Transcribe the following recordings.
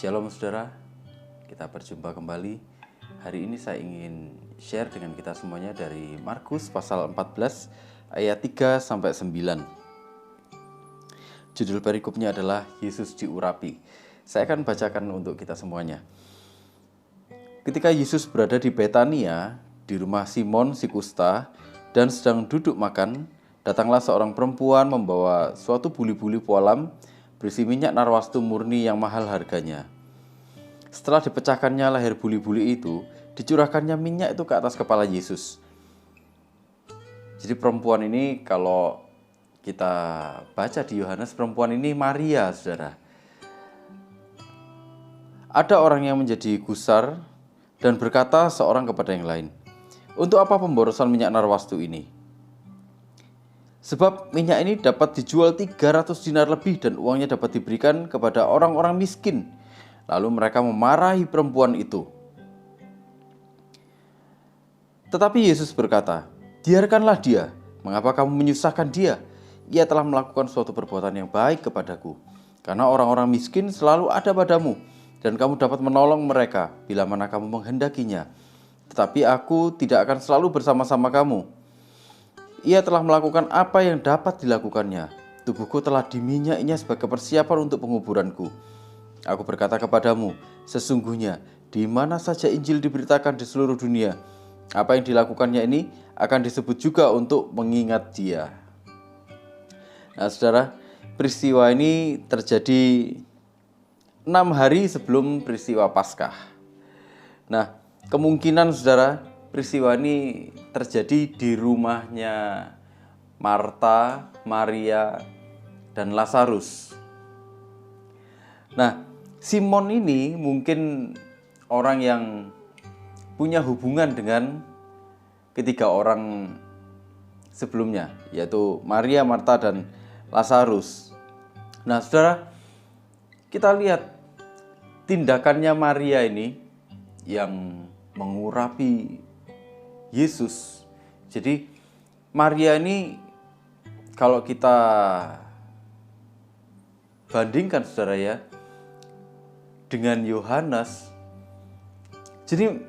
Shalom saudara, kita berjumpa kembali. Hari ini saya ingin share dengan kita semuanya dari Markus pasal 14 ayat 3 sampai 9. Judul perikopnya adalah Yesus diurapi. Saya akan bacakan untuk kita semuanya. Ketika Yesus berada di Betania, di rumah Simon si kusta, dan sedang duduk makan, datanglah seorang perempuan membawa suatu buli-buli pualam berisi minyak narwastu murni yang mahal harganya. Setelah dipecahkannya leher buli-buli itu, dicurahkannya minyak itu ke atas kepala Yesus. Jadi perempuan ini kalau kita baca di Yohanes, perempuan ini Maria, saudara. Ada orang yang menjadi gusar dan berkata seorang kepada yang lain, "Untuk apa pemborosan minyak narwastu ini? Sebab minyak ini dapat dijual 300 dinar lebih dan uangnya dapat diberikan kepada orang-orang miskin." Lalu mereka memarahi perempuan itu. Tetapi Yesus berkata, "Biarkanlah dia. Mengapa kamu menyusahkan dia? Ia telah melakukan suatu perbuatan yang baik kepadaku. Karena orang-orang miskin selalu ada padamu, dan kamu dapat menolong mereka bila mana kamu menghendakinya. Tetapi aku tidak akan selalu bersama-sama kamu. Ia telah melakukan apa yang dapat dilakukannya. Tubuhku telah diminyakinya sebagai persiapan untuk penguburanku. Aku berkata kepadamu, sesungguhnya di mana saja Injil diberitakan di seluruh dunia, apa yang dilakukannya ini akan disebut juga untuk mengingat dia." Nah saudara, peristiwa ini terjadi 6 hari sebelum peristiwa Paskah. Nah, kemungkinan saudara, peristiwa ini terjadi di rumahnya Marta, Maria, dan Lazarus. Nah, Simon ini mungkin orang yang punya hubungan dengan ketiga orang sebelumnya, yaitu Maria, Marta, dan Lazarus. Nah, saudara, kita lihat tindakannya Maria ini yang mengurapi Yesus. Jadi, Maria ini kalau kita bandingkan saudara ya, dengan Yohanes, jadi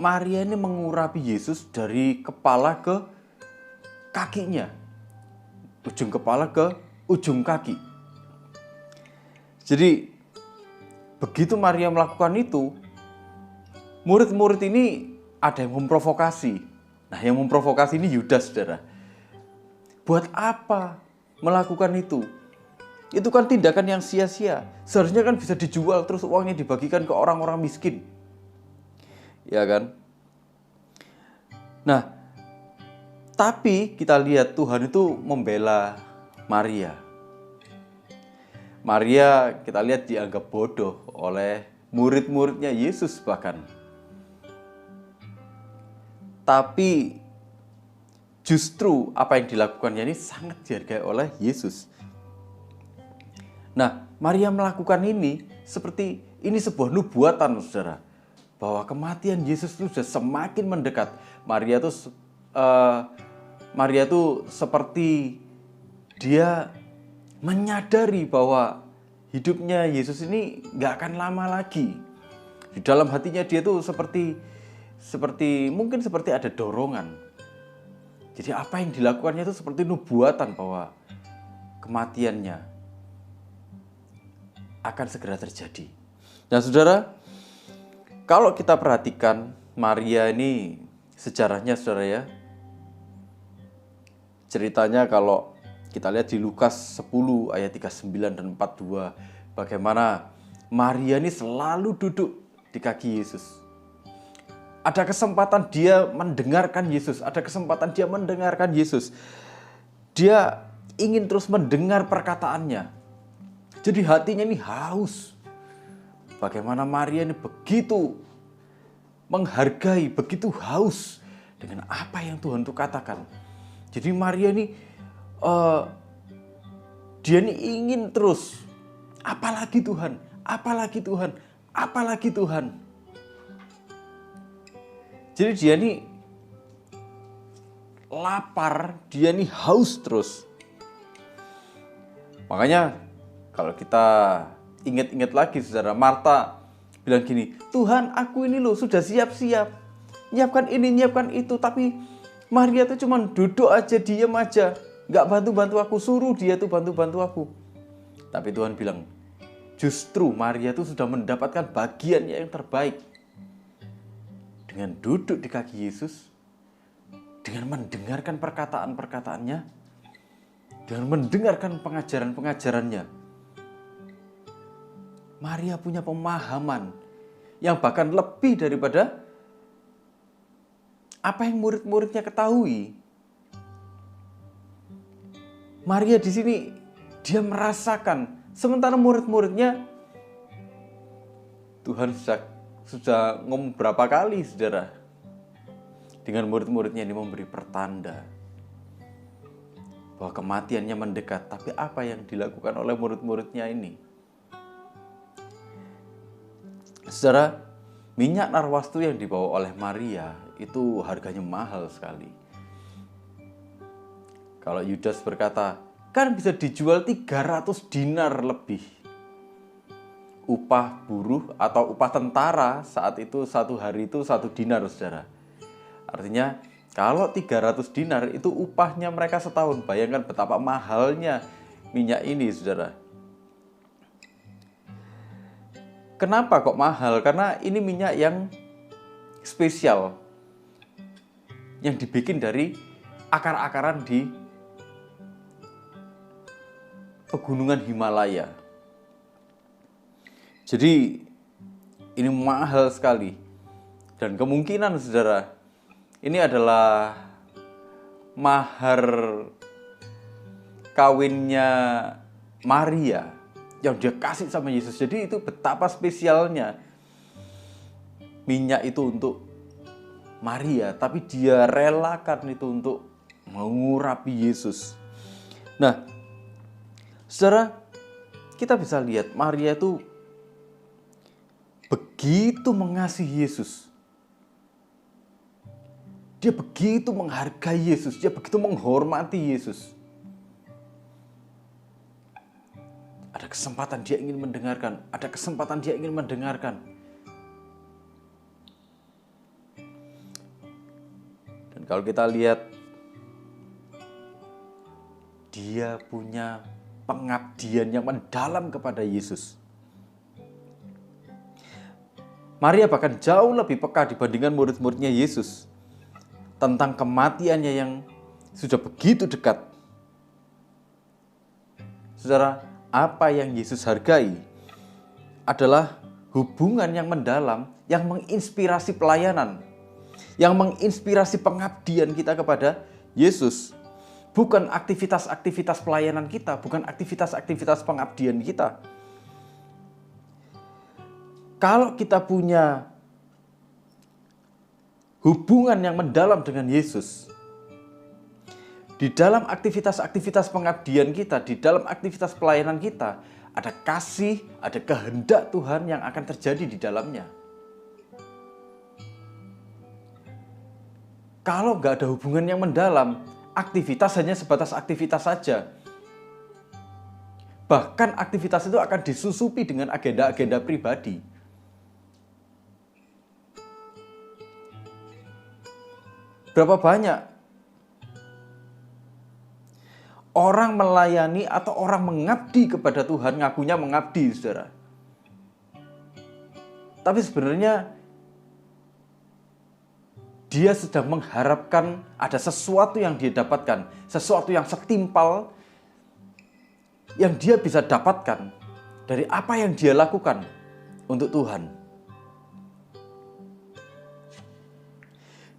Maria ini mengurapi Yesus dari kepala ke kakinya, ujung kepala ke ujung kaki. Jadi begitu Maria melakukan itu, murid-murid ini ada yang memprovokasi. Nah, yang memprovokasi ini Yudas, saudara. Buat apa melakukan itu? Itu kan tindakan yang sia-sia. Seharusnya kan bisa dijual terus uangnya dibagikan ke orang-orang miskin. Ya kan? Nah, tapi kita lihat Tuhan itu membela Maria. Maria kita lihat dianggap bodoh oleh murid-muridnya Yesus bahkan. Tapi justru apa yang dilakukannya ini sangat dihargai oleh Yesus. Nah, Maria melakukan ini seperti ini sebuah nubuatan, saudara, bahwa kematian Yesus itu sudah semakin mendekat. Maria itu seperti dia menyadari bahwa hidupnya Yesus ini gak akan lama lagi. Di dalam hatinya dia tuh seperti ada dorongan. Jadi apa yang dilakukannya itu seperti nubuatan bahwa kematiannya akan segera terjadi. Nah saudara, kalau kita perhatikan Maria ini sejarahnya saudara ya, ceritanya kalau kita lihat di Lukas 10 ayat 39 dan 42, bagaimana Maria ini selalu duduk di kaki Yesus. Ada kesempatan dia mendengarkan Yesus, Dia ingin terus mendengar perkataannya. Jadi hatinya ini haus. Bagaimana Maria ini begitu menghargai, begitu haus dengan apa yang Tuhan itu katakan. Jadi Maria ini dia ini ingin terus, apalagi Tuhan. Jadi dia ini lapar, dia ini haus terus. Makanya kalau kita ingat-ingat lagi saudara, Marta bilang gini, Tuhan aku ini loh sudah siap-siap, nyiapkan ini, nyiapkan itu, tapi Maria tuh cuma duduk aja, diem aja, nggak bantu-bantu aku, suruh dia tuh bantu-bantu aku. Tapi Tuhan bilang, justru Maria tuh sudah mendapatkan bagiannya yang terbaik. Dengan duduk di kaki Yesus, dengan mendengarkan perkataan-perkataannya, dengan mendengarkan pengajaran-pengajarannya, Maria punya pemahaman yang bahkan lebih daripada apa yang murid-muridnya ketahui. Maria di sini dia merasakan, sementara murid-muridnya Tuhan sudah ngomong berapa kali saudara, dengan murid-muridnya ini memberi pertanda bahwa kematiannya mendekat. Tapi apa yang dilakukan oleh murid-muridnya ini? Saudara, minyak narwastu yang dibawa oleh Maria itu harganya mahal sekali. Kalau Yudas berkata, kan bisa dijual 300 dinar lebih. Upah buruh atau upah tentara saat itu satu hari itu 1 dinar, saudara. Artinya kalau 300 dinar itu upahnya mereka setahun. Bayangkan betapa mahalnya minyak ini, saudara. Kenapa kok mahal? Karena ini minyak yang spesial, yang dibikin dari akar-akaran di pegunungan Himalaya. Jadi ini mahal sekali. Dan kemungkinan saudara, ini adalah mahar kawinnya Maria yang dia kasih sama Yesus. Jadi itu betapa spesialnya minyak itu untuk Maria, tapi dia relakan itu untuk mengurapi Yesus. Nah, saudara, kita bisa lihat Maria itu begitu mengasihi Yesus. Dia begitu menghargai Yesus, dia begitu menghormati Yesus. Ada kesempatan dia ingin mendengarkan, ada kesempatan dia ingin mendengarkan. Dan kalau kita lihat, dia punya pengabdian yang mendalam kepada Yesus. Maria bahkan jauh lebih peka dibandingkan murid-muridnya Yesus tentang kematiannya yang sudah begitu dekat. Saudara, apa yang Yesus hargai adalah hubungan yang mendalam, yang menginspirasi pelayanan, yang menginspirasi pengabdian kita kepada Yesus. Bukan aktivitas-aktivitas pelayanan kita, bukan aktivitas-aktivitas pengabdian kita. Kalau kita punya hubungan yang mendalam dengan Yesus, di dalam aktivitas-aktivitas pengabdian kita, di dalam aktivitas pelayanan kita, ada kasih, ada kehendak Tuhan yang akan terjadi di dalamnya. Kalau nggak ada hubungan yang mendalam, aktivitas hanya sebatas aktivitas saja. Bahkan aktivitas itu akan disusupi dengan agenda-agenda pribadi. Berapa banyak orang melayani atau orang mengabdi kepada Tuhan, ngakunya mengabdi, saudara. Tapi sebenarnya dia sedang mengharapkan ada sesuatu yang dia dapatkan, sesuatu yang setimpal yang dia bisa dapatkan dari apa yang dia lakukan untuk Tuhan.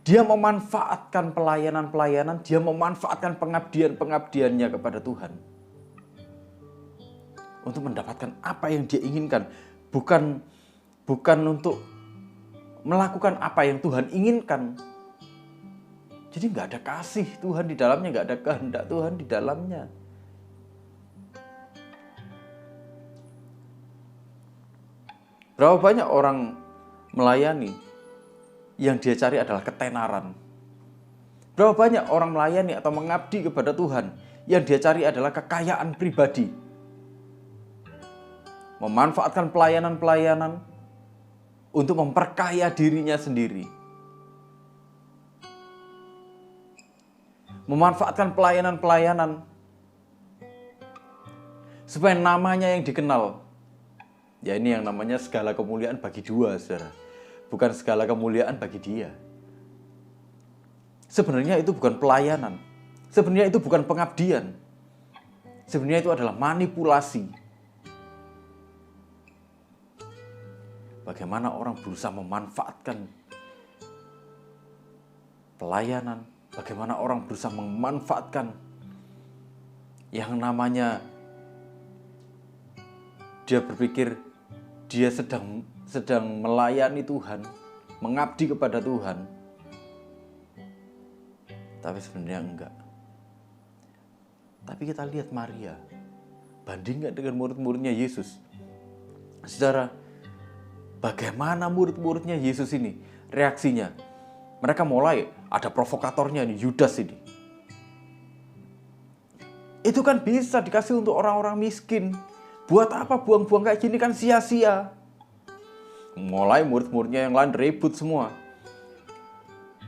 Dia memanfaatkan pelayanan-pelayanan, dia memanfaatkan pengabdian-pengabdiannya kepada Tuhan untuk mendapatkan apa yang dia inginkan, bukan untuk melakukan apa yang Tuhan inginkan. Jadi nggak ada kasih Tuhan di dalamnya, nggak ada kehendak Tuhan di dalamnya. Berapa banyak orang melayani yang dia cari adalah ketenaran. Berapa banyak orang melayani atau mengabdi kepada Tuhan yang dia cari adalah kekayaan pribadi. memanfaatkan pelayanan-pelayanan untuk memperkaya dirinya sendiri. Memanfaatkan pelayanan-pelayanan supaya namanya yang dikenal. Ya ini yang namanya segala kemuliaan bagi dua, saudara. Bukan segala kemuliaan bagi dia. Sebenarnya itu bukan pelayanan. Sebenarnya itu bukan pengabdian. Sebenarnya itu adalah manipulasi. Bagaimana orang berusaha memanfaatkan pelayanan. Bagaimana orang berusaha memanfaatkan yang namanya dia berpikir dia sedang melayani Tuhan, mengabdi kepada Tuhan. Tapi sebenarnya enggak. Tapi kita lihat Maria, bandingkan dengan murid-muridnya Yesus. Saudara, bagaimana murid-muridnya Yesus ini reaksinya? Mereka mulai ada provokatornya nih, Yudas ini. Itu kan bisa dikasih untuk orang-orang miskin. Buat apa buang-buang kayak gini, kan sia-sia. Mulai murid-muridnya yang lain ribut semua.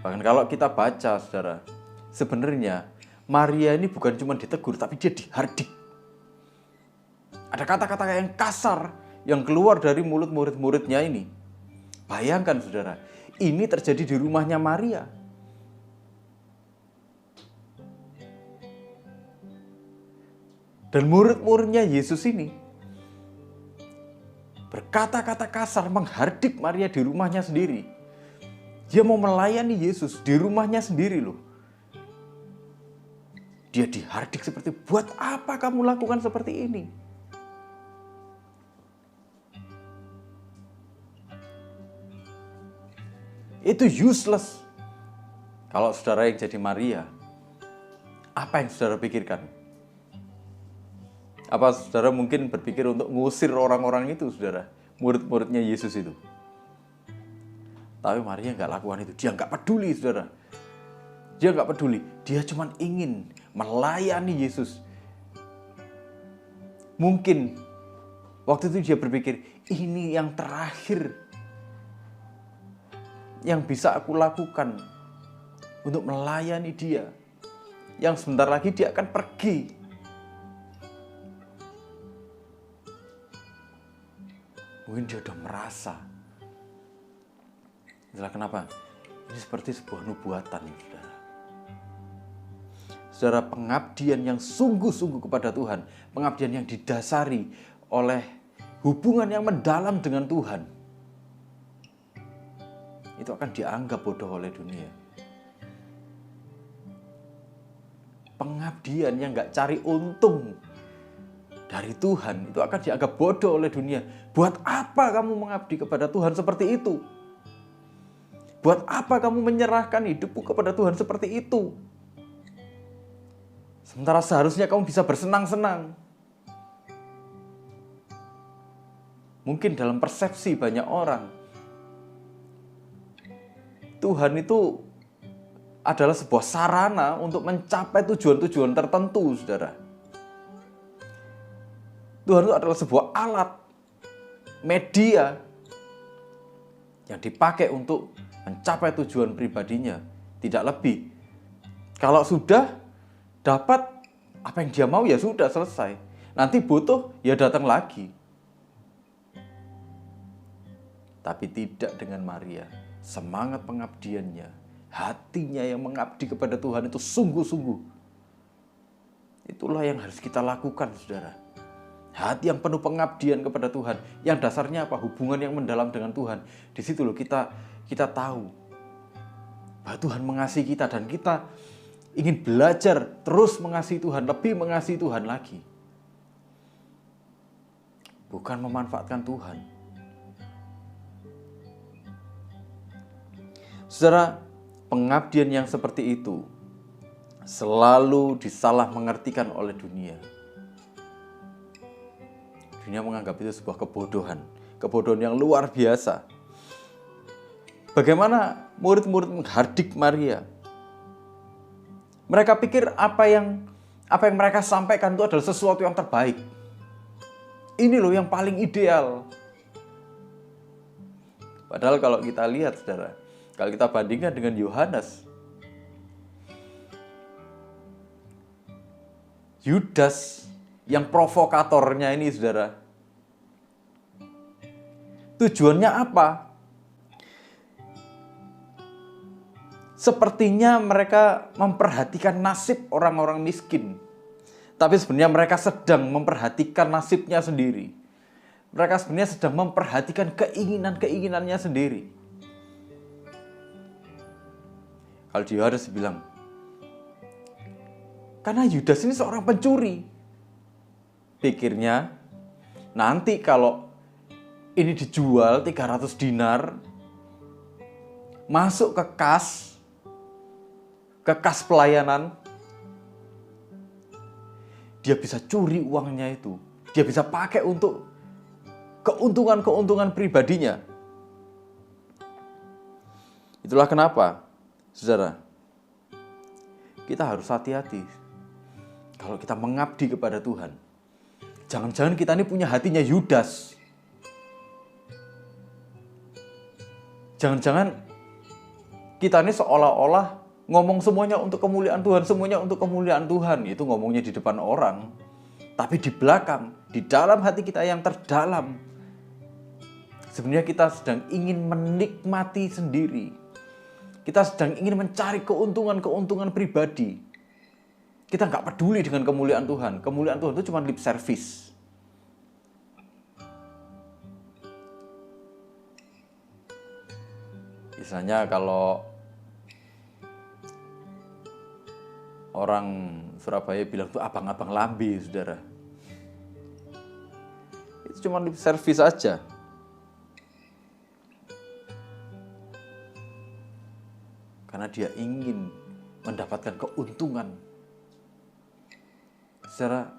Bahkan kalau kita baca, saudara, sebenarnya Maria ini bukan cuma ditegur, tapi dia dihardik. Ada kata-kata yang kasar yang keluar dari mulut murid-muridnya ini. Bayangkan, saudara, ini terjadi di rumahnya Maria. Dan murid-muridnya Yesus ini berkata-kata kasar menghardik Maria di rumahnya sendiri. Dia mau melayani Yesus di rumahnya sendiri loh. Dia dihardik seperti, buat apa kamu lakukan seperti ini? Itu useless. Kalau saudara yang jadi Maria, apa yang saudara pikirkan? Apa saudara mungkin berpikir untuk ngusir orang-orang itu, saudara? Murid-muridnya Yesus itu. Tapi Maria nggak lakukan itu. Dia nggak peduli, saudara. Dia nggak peduli. Dia cuma ingin melayani Yesus. Mungkin waktu itu dia berpikir, ini yang terakhir yang bisa aku lakukan untuk melayani dia. Yang sebentar lagi dia akan pergi. Mungkin dia sudah merasa. Itulah kenapa ini seperti sebuah nubuatan, saudara. Saudara, pengabdian yang sungguh-sungguh kepada Tuhan, pengabdian yang didasari oleh hubungan yang mendalam dengan Tuhan, itu akan dianggap bodoh oleh dunia. Pengabdian yang gak cari untung dari Tuhan itu akan dianggap bodoh oleh dunia. Buat apa kamu mengabdi kepada Tuhan seperti itu? Buat apa kamu menyerahkan hidupmu kepada Tuhan seperti itu? Sementara seharusnya kamu bisa bersenang-senang. Mungkin dalam persepsi banyak orang, Tuhan itu adalah sebuah sarana untuk mencapai tujuan-tujuan tertentu, saudara. Tuhan itu adalah sebuah alat, media yang dipakai untuk mencapai tujuan pribadinya, tidak lebih. Kalau sudah dapat apa yang dia mau, ya sudah selesai. Nanti butuh, ya datang lagi. Tapi tidak dengan Maria. Semangat pengabdiannya, hatinya yang mengabdi kepada Tuhan itu sungguh-sungguh. Itulah yang harus kita lakukan, saudara. Hati yang penuh pengabdian kepada Tuhan. Yang dasarnya apa? Hubungan yang mendalam dengan Tuhan. Di situ loh kita tahu bahwa Tuhan mengasihi kita, dan kita ingin belajar terus mengasihi Tuhan, lebih mengasihi Tuhan lagi. Bukan memanfaatkan Tuhan. Saudara, pengabdian yang seperti itu selalu disalah mengertikan oleh dunia. Dunia menganggap itu sebuah kebodohan. Kebodohan yang luar biasa. Bagaimana murid-murid menghardik Maria? Mereka pikir apa yang mereka sampaikan itu adalah sesuatu yang terbaik. Ini loh yang paling ideal. Padahal kalau kita lihat, saudara, kalau kita bandingkan dengan Yohanes, Yudas yang provokatornya ini, saudara, tujuannya apa? Sepertinya mereka memperhatikan nasib orang-orang miskin. Tapi sebenarnya mereka sedang memperhatikan nasibnya sendiri. Mereka sebenarnya sedang memperhatikan keinginan-keinginannya sendiri. Kalau Yohanes bilang, karena Yudas ini seorang pencuri. Pikirnya, nanti kalau ini dijual 300 dinar, masuk ke kas pelayanan, dia bisa curi uangnya itu. Dia bisa pakai untuk keuntungan-keuntungan pribadinya. Itulah kenapa, saudara, kita harus hati-hati kalau kita mengabdi kepada Tuhan. Jangan-jangan kita ini punya hatinya Yudas. Jangan-jangan kita ini seolah-olah ngomong semuanya untuk kemuliaan Tuhan, semuanya untuk kemuliaan Tuhan. Itu ngomongnya di depan orang. Tapi di belakang, di dalam hati kita yang terdalam, sebenarnya kita sedang ingin menikmati sendiri. Kita sedang ingin mencari keuntungan-keuntungan pribadi. Kita nggak peduli dengan kemuliaan Tuhan. Kemuliaan Tuhan itu cuma lip service. Misalnya kalau orang Surabaya bilang tuh abang-abang lambe, saudara. Itu cuma lip service aja. Karena dia ingin mendapatkan keuntungan. Saudara,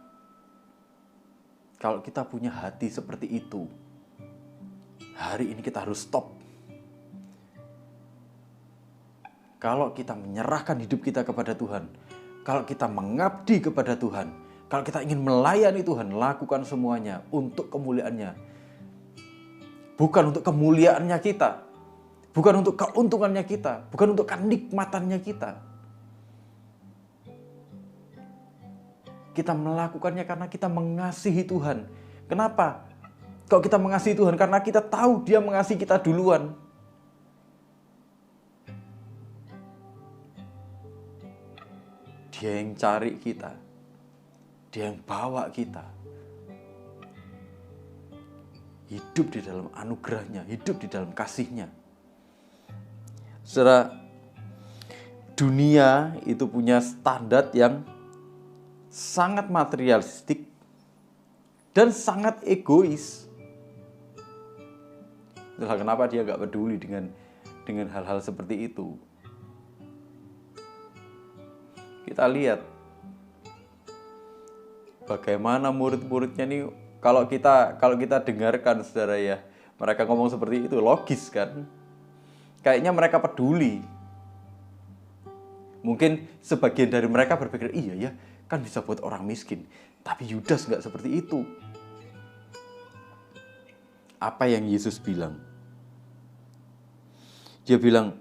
kalau kita punya hati seperti itu, hari ini kita harus stop. Kalau kita menyerahkan hidup kita kepada Tuhan, kalau kita mengabdi kepada Tuhan, kalau kita ingin melayani Tuhan, lakukan semuanya untuk kemuliaannya. Bukan untuk kemuliaannya kita, bukan untuk keuntungannya kita, bukan untuk kenikmatannya kita. Kita melakukannya karena kita mengasihi Tuhan. Kenapa? Kalau kita mengasihi Tuhan, karena kita tahu Dia mengasihi kita duluan. Dia yang cari kita. Dia yang bawa kita. Hidup di dalam anugerahnya, hidup di dalam kasihnya. Saudara, dunia itu punya standar yang sangat materialistik dan sangat egois. Itulah kenapa dia gak peduli dengan hal-hal seperti itu. Kita lihat bagaimana murid-muridnya nih, kalau kita dengarkan, saudara ya, mereka ngomong seperti itu, logis kan? Kayaknya mereka peduli. Mungkin sebagian dari mereka berpikir, iya ya, kan bisa buat orang miskin. Tapi Yudas nggak seperti itu. Apa yang Yesus bilang? Dia bilang,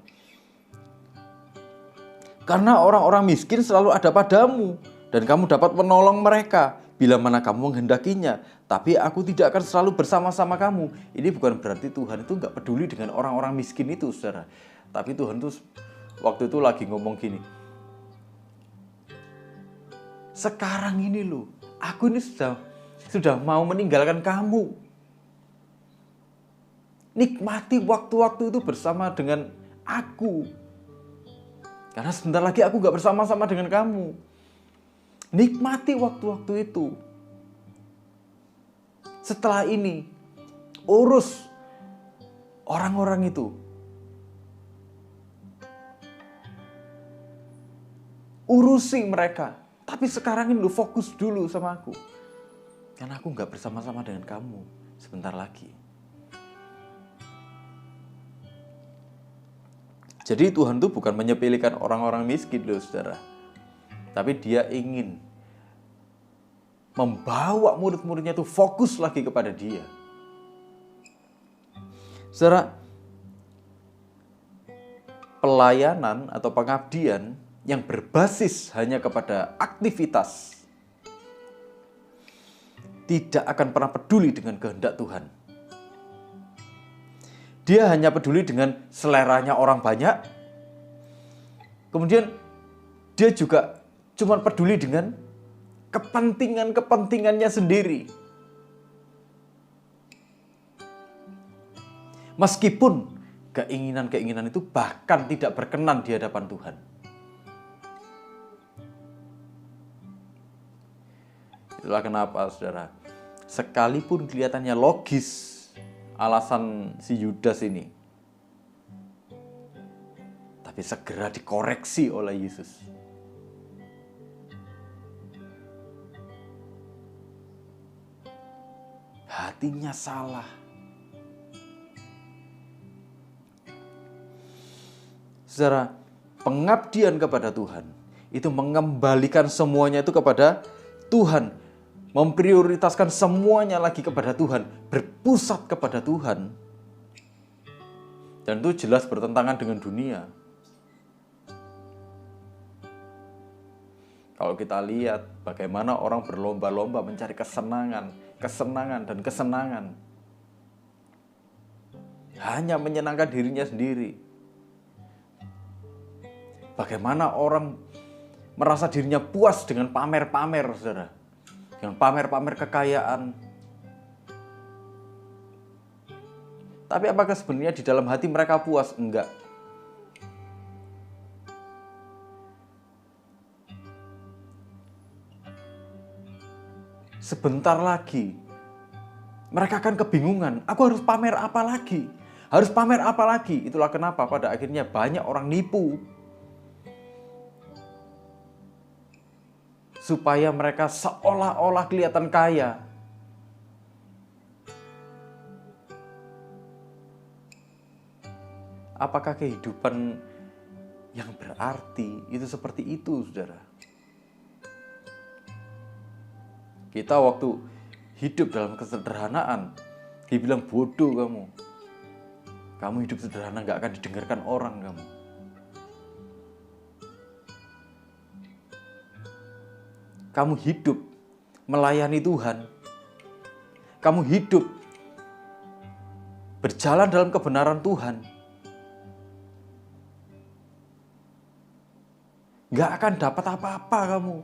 karena orang-orang miskin selalu ada padamu, dan kamu dapat menolong mereka bila mana kamu menghendakinya. Tapi aku tidak akan selalu bersama-sama kamu. Ini bukan berarti Tuhan itu nggak peduli dengan orang-orang miskin itu, saudara. Tapi Tuhan tuh waktu itu lagi ngomong gini, sekarang ini loh, aku ini sudah mau meninggalkan kamu. Nikmati waktu-waktu itu bersama dengan aku. Karena sebentar lagi aku gak bersama-sama dengan kamu. Nikmati waktu-waktu itu. Setelah ini, urus orang-orang itu. Urusi mereka. Tapi sekarang ini lu fokus dulu sama aku. Karena aku gak bersama-sama dengan kamu sebentar lagi. Jadi Tuhan itu bukan menyepelekan orang-orang miskin loh, saudara. Tapi Dia ingin membawa murid-muridnya itu fokus lagi kepada Dia. Saudara, pelayanan atau pengabdian yang berbasis hanya kepada aktivitas tidak akan pernah peduli dengan kehendak Tuhan. Dia hanya peduli dengan seleranya orang banyak. Kemudian dia juga cuma peduli dengan kepentingannya sendiri. Meskipun keinginan-keinginan itu bahkan tidak berkenan di hadapan Tuhan. Itulah kenapa, saudara, sekalipun kelihatannya logis alasan si Yudas ini, tapi segera dikoreksi oleh Yesus. Hatinya salah. Saudara, pengabdian kepada Tuhan itu mengembalikan semuanya itu kepada Tuhan, memprioritaskan semuanya lagi kepada Tuhan, berpusat kepada Tuhan. Dan itu jelas bertentangan dengan dunia. Kalau kita lihat bagaimana orang berlomba-lomba mencari kesenangan dan kesenangan, hanya menyenangkan dirinya sendiri. Bagaimana orang merasa dirinya puas dengan pamer-pamer, saudara. Dengan pamer-pamer kekayaan. Tapi apakah sebenarnya di dalam hati mereka puas? Enggak. Sebentar lagi mereka akan kebingungan. Aku harus pamer apa lagi? Harus pamer apa lagi? Itulah kenapa pada akhirnya banyak orang nipu. Supaya mereka seolah-olah kelihatan kaya. Apakah kehidupan yang berarti itu seperti itu, saudara? Kita waktu hidup dalam kesederhanaan, dibilang bodoh kamu. Kamu hidup sederhana gak akan didengarkan orang kamu. Kamu hidup melayani Tuhan. Kamu hidup berjalan dalam kebenaran Tuhan. Gak akan dapat apa-apa kamu.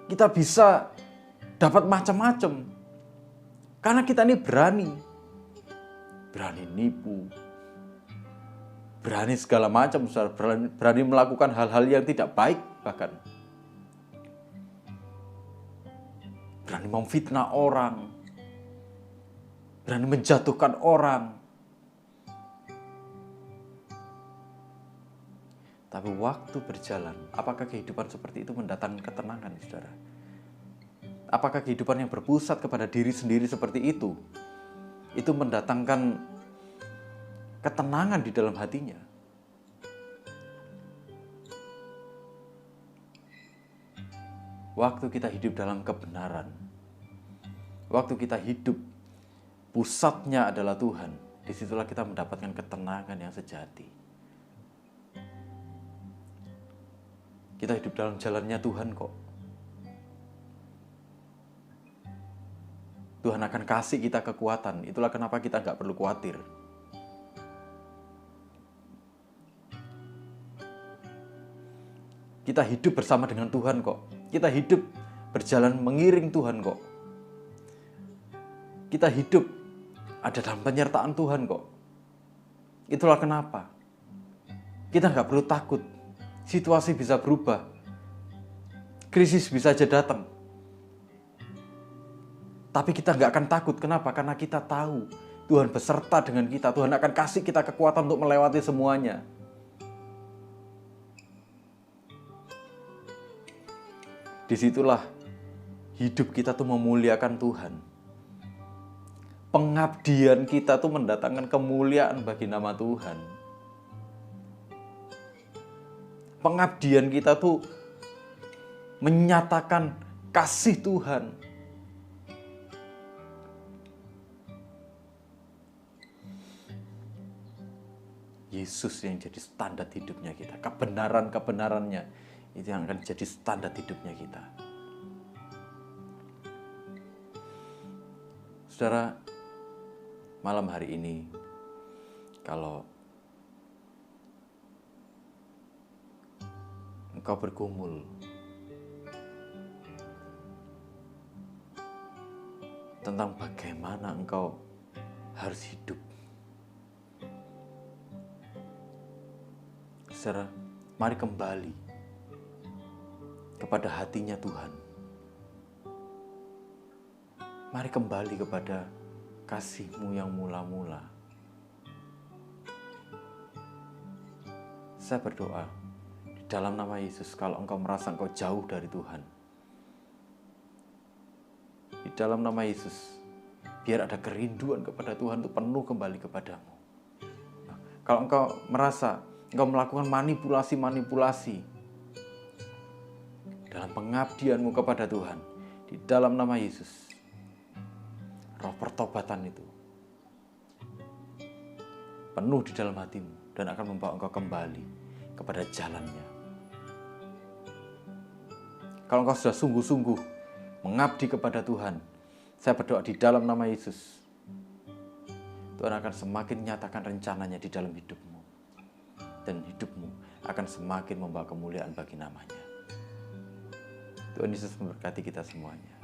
Kita bisa dapat macam-macam. Karena kita ini berani. Berani nipu. Berani segala macam, berani melakukan hal-hal yang tidak baik bahkan. Berani memfitnah orang. Berani menjatuhkan orang. Tapi waktu berjalan, apakah kehidupan seperti itu mendatangkan ketenangan, saudara? Apakah kehidupan yang berpusat kepada diri sendiri seperti itu mendatangkan ketenangan di dalam hatinya? Waktu kita hidup dalam kebenaran, waktu kita hidup pusatnya adalah Tuhan, disitulah kita mendapatkan ketenangan yang sejati. Kita hidup dalam jalannya Tuhan kok. Tuhan akan kasih kita kekuatan. Itulah kenapa kita gak perlu khawatir. Kita hidup bersama dengan Tuhan kok. Kita hidup berjalan mengiring Tuhan kok. Kita hidup ada dalam penyertaan Tuhan kok. Itulah kenapa kita gak perlu takut. Situasi bisa berubah. Krisis bisa aja datang. Tapi kita gak akan takut. Kenapa? Karena kita tahu Tuhan beserta dengan kita. Tuhan akan kasih kita kekuatan untuk melewati semuanya. Disitulah hidup kita tuh memuliakan Tuhan. Pengabdian kita tuh mendatangkan kemuliaan bagi nama Tuhan. Pengabdian kita tuh menyatakan kasih Tuhan. Yesus yang jadi standar hidupnya kita. Kebenaran-kebenarannya itu yang akan jadi standar hidupnya kita. Saudara, malam hari ini, kalau engkau bergumul tentang bagaimana engkau harus hidup, saudara, mari kembali kepada hatinya Tuhan. Mari kembali kepada kasih-Mu yang mula-mula. Saya berdoa di dalam nama Yesus, kalau engkau merasa engkau jauh dari Tuhan, di dalam nama Yesus, biar ada kerinduan kepada Tuhan untuk penuh kembali kepadamu. Kalau engkau merasa engkau melakukan manipulasi-manipulasi dalam pengabdianmu kepada Tuhan, di dalam nama Yesus, roh pertobatan itu penuh di dalam hatimu dan akan membawa engkau kembali kepada jalannya. Kalau engkau sudah sungguh-sungguh mengabdi kepada Tuhan, saya berdoa di dalam nama Yesus, Tuhan akan semakin nyatakan rencananya di dalam hidupmu, dan hidupmu akan semakin membawa kemuliaan bagi namanya. Tuhan Yesus memberkati kita semuanya.